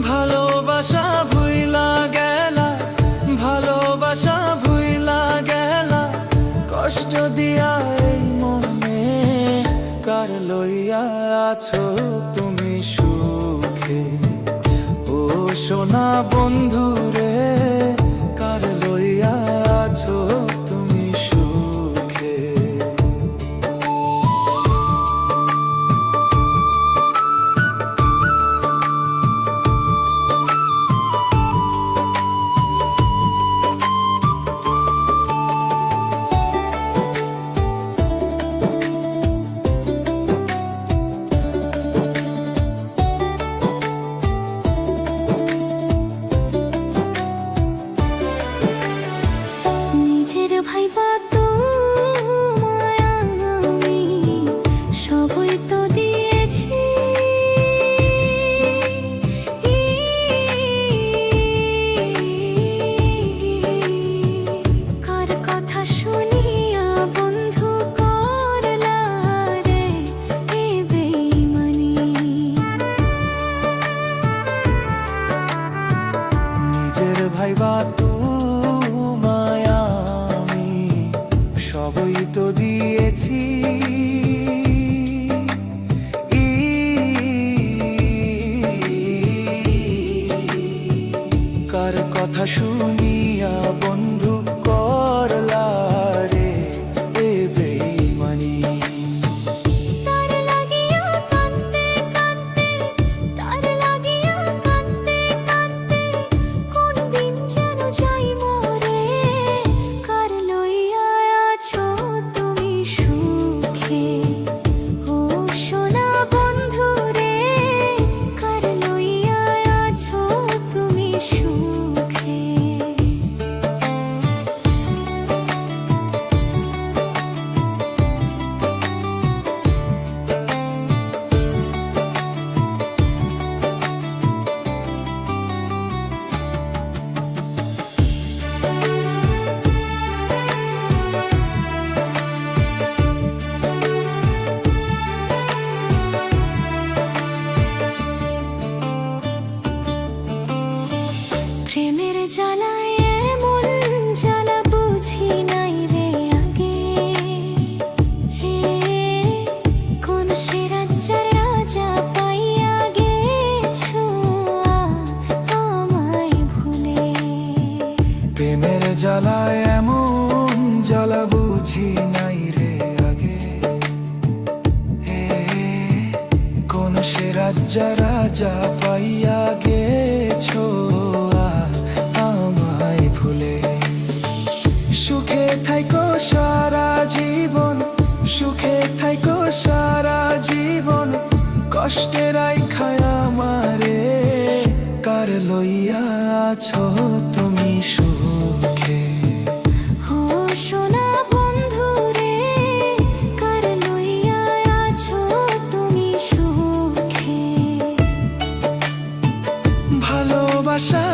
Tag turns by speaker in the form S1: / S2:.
S1: ভালোবাসা ভুইলা গেলা, ভালোবাসা ভুইলা গেলা, কষ্ট দিয়া এই মনে। কার লইয়া আছো তুমি সুখে, ও সোনা বন্ধু রে, কার লইয়া আছো তুমি সুখে।
S2: ভাইবা তোমায় আমি সবই তো দিয়েছি, কার কথা শুনিয়া বন্ধু করলা রে এ বেইমানি।
S1: নিজের ভাইবা সবই তো দিয়েছি, কার কথা শুনিয়া বন্ধু করলা রে এ বেইমানি।
S2: তার লাগিয়া কাঁদতে কাঁদতে, তার লাগিয়া কাঁদতে কাঁদতে কোন দিন যেন যাই মরে। কার লইয়া আছো তুমি সুখে, ও সোনা বন্ধু রে, কার লইয়া আছো তুমি সুখে। প্রেমের জ্বালায় এমন জ্বালা বুঝি নাই রে আগে, হে কোন সে রাজ্যের রাজা পাইয়া গেছো আমায় ভুলে।
S1: প্রেমের জ্বালায় এমন জ্বালা বুঝি নাই রে আগে, হে কোন সে রাজ্যা রাজা পাইয়া গেছো আমায় ভুলে। সুখে থাইকো সারা জীবন, সুখে থাইকো সারা জীবন, কষ্টে রাইখায় আমারে। কার লইয়া আছো তুমি সুখে,
S2: ও সোনা বন্ধু রে, কার লইয়া আছো তুমি সুখে।
S1: ভালোবাসা